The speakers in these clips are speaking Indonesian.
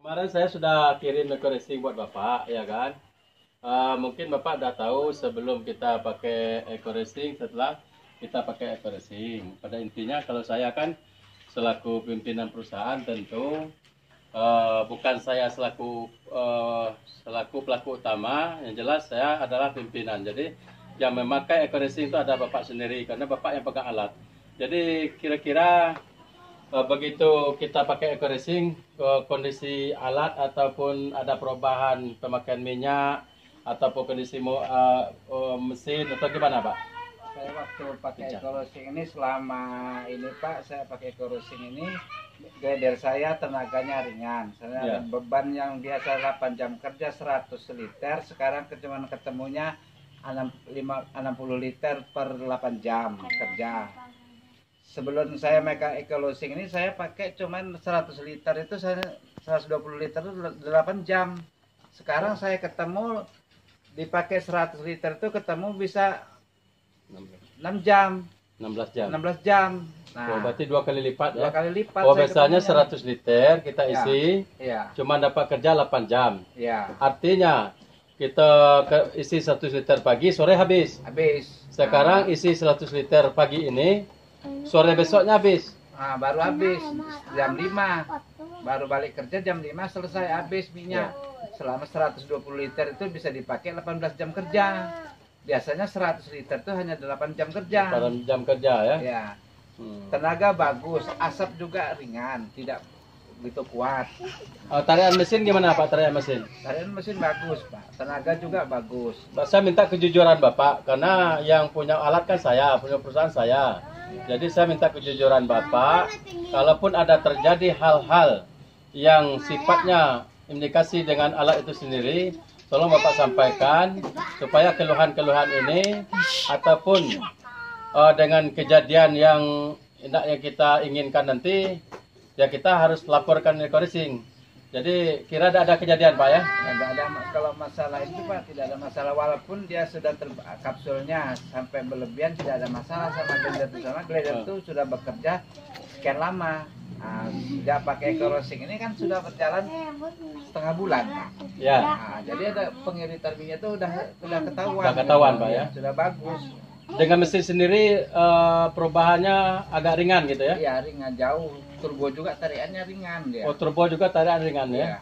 Kemarin saya sudah kirim eco racing buat Bapak, ya kan? Mungkin Bapak udah tahu sebelum kita pakai eco racing, setelah kita pakai eco racing. Pada intinya kalau saya kan selaku pimpinan perusahaan tentu bukan saya selaku pelaku utama, yang jelas saya adalah pimpinan. Jadi yang memakai eco racing itu ada Bapak sendiri karena Bapak yang pegang alat. Jadi kira-kira begitu kita pakai eco racing, kondisi alat ataupun ada perubahan pemakaian minyak ataupun kondisi mesin atau gimana Pak? Saya waktu pakai eco racing ini selama ini Pak, saya pakai eco racing ini glider saya tenaganya ringan. Saya beban yang biasa 8 jam kerja 100 liter, sekarang cuma ketemunya 60 liter per 8 jam kerja. Sebelum saya megang eco racing ini saya pakai cuman 100 liter itu saya 120 liter itu 8 jam. Sekarang saya ketemu dipakai 100 liter itu ketemu bisa 6 jam. 16 jam. 16 jam. Nah, berarti 2 kali lipat ya. 2 kali lipat. Oh, biasanya 100 liter kita isi. Iya. Cuma dapat kerja 8 jam. Iya. Artinya kita isi 100 liter pagi, sore habis. Habis. Sekarang isi 100 liter pagi ini, sore besoknya habis. Nah, baru habis jam 5. Baru balik kerja jam 5 selesai habis minyak. Selama 120 liter itu bisa dipakai 18 jam kerja. Biasanya 100 liter itu hanya 8 jam kerja. 8 jam kerja ya. Ya. Tenaga bagus, asap juga ringan, tidak begitu kuat. Tarian mesin gimana Pak? Tarian mesin? Tarian mesin bagus Pak, tenaga juga bagus. Saya minta kejujuran Bapak, karena yang punya alat kan saya, punya perusahaan saya. Jadi saya minta kejujuran Bapak, kalaupun ada terjadi hal-hal yang sifatnya indikasi dengan alat itu sendiri, tolong Bapak sampaikan supaya keluhan-keluhan ini ataupun dengan kejadian yang kita inginkan nanti, ya kita harus laporkan eco racing. Jadi kira ada kejadian Pak ya? Tidak ada, kalau masalah itu Pak tidak ada masalah, walaupun dia sudah kapsulnya sampai berlebihan tidak ada masalah sama glider itu. Sama glider itu sudah bekerja sekian lama. Nah, dia pakai eco racing ini kan sudah berjalan setengah bulan. Ya. Nah, jadi ada pengiritan minyak itu udah ketahuan. Sudah ketahuan Pak ya? Sudah bagus. Dengan mesin sendiri perubahannya agak ringan gitu ya? Iya, ringan jauh. Turbo juga tariannya ringan dia. Oh, turbo juga tarian ringan ya? Iya.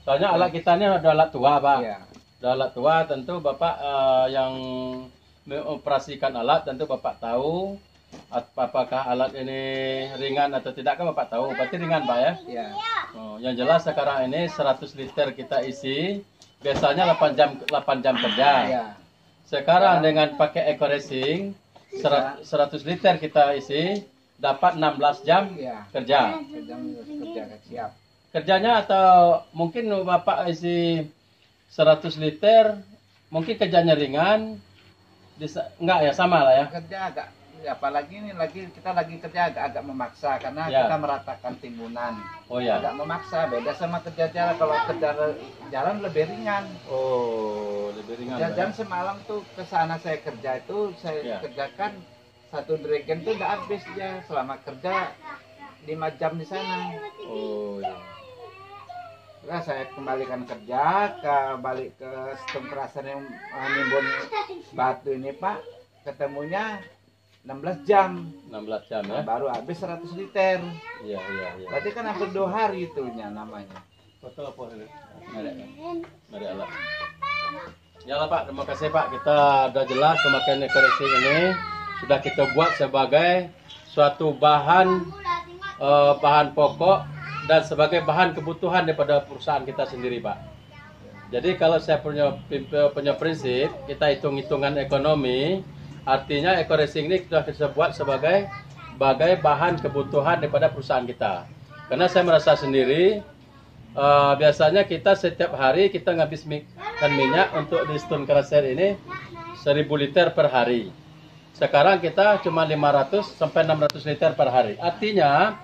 Soalnya alat kita ini ada alat tua Pak. Iya. Ada alat tua, tentu Bapak yang mengoperasikan alat tentu Bapak tahu apakah alat ini ringan atau tidak, kan Bapak tahu. Berarti ringan Pak ya? Iya. Oh, yang jelas sekarang ini 100 liter kita isi, biasanya 8 jam kerja. Iya. Sekarang dengan pakai eco racing 100 liter kita isi, dapat 16 jam kerja. Kerja siap. Kerjanya atau mungkin Bapak isi 100 liter, mungkin kerjanya ringan, enggak ya, sama lah ya. Kerja agak, apalagi ini kita lagi kerja agak memaksa karena kita meratakan timbunan. Oh ya. Agak memaksa, beda sama kerja jalan. Kalau kerja jalan lebih ringan. Oh, lebih ringan. Jalan semalam tuh ke sana saya kerja itu saya kerjakan satu dragon tuh udah habis dia selama kerja 5 jam di sana. Oh ya. Nah, saya kembalikan kerja, balik ke sistem perasan yang nimbun batu ini Pak, ketemunya 16 jam. 16 jam ya. Baru habis 100 liter. Iya. Berarti kan hampir 2 hari itunya namanya. Foto apa ini? Mari alat. Ya lah Pak, terima kasih Pak. Kita udah jelas pemakaian eco racing ini sudah kita buat sebagai suatu bahan pokok dan sebagai bahan kebutuhan daripada perusahaan kita sendiri Pak. Jadi kalau saya punya prinsip, kita hitung-hitungan ekonomi, artinya eco racing ini sudah kita buat sebagai bahan kebutuhan daripada perusahaan kita. Karena saya merasa sendiri, biasanya kita setiap hari kita ngabiskan minyak untuk di stone crusher ini 1000 liter per hari. Sekarang kita cuma 500 sampai 600 liter per hari. Artinya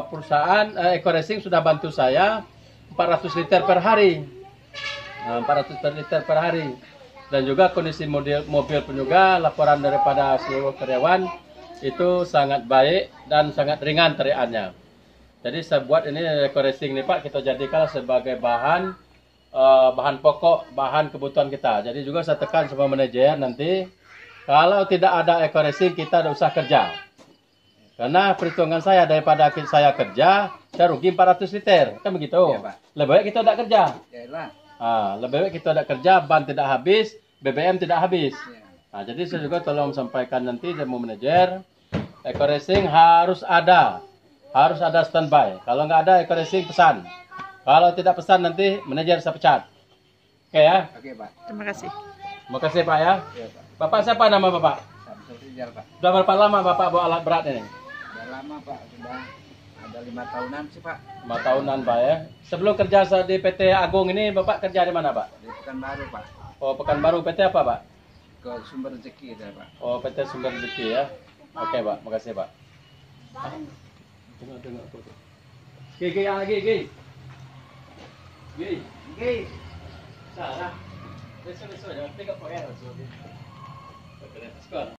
perusahaan eco racing sudah bantu saya 400 liter per hari. 400 liter per hari. Dan juga kondisi mobil pun juga laporan daripada seluruh karyawan itu sangat baik dan sangat ringan teriakannya. Jadi saya buat ini eco racing nih Pak, kita jadikan sebagai bahan bahan pokok, bahan kebutuhan kita. Jadi juga saya tekan sama manajer nanti, kalau tidak ada eco racing kita tidak usah kerja. Karena perhitungan saya daripada saya kerja, saya rugi 400 liter, kan begitu. Iya, Pak. Lebih baik kita tidak kerja. Yalah. Lebih baik kita tidak kerja, ban tidak habis, BBM tidak habis. Ya. Nah, jadi saya juga tolong sampaikan nanti sama manajer, eco racing harus ada standby. Kalau nggak ada eco racing pesan. Kalau tidak pesan nanti manajer saya pecat. Oke ya? Oke, Pak. Terima kasih. Terima kasih Pak ya. Iya, Pak. Bapak siapa nama Bapak? Samsul Rijal, Pak. Sudah berapa lama Bapak bawa alat berat ini? Sudah lama, Pak. Sudah ada 5 tahunan sih, Pak. 5 tahunan Pak ya. Sebelum kerja di PT Agung ini Bapak kerja di mana Pak? Di Pekanbaru, Pak. Oh Pekanbaru, PT apa Pak? Ke Sumber Rezeki saya, Pak. Oh PT Sumber Rezeki ya. Oke Pak, makasih Pak. Tengok foto. Gigi yang lagi, Gigi. Gigi. Salah. Besok-besok jangan tengok Pak ya. Oke, let's go.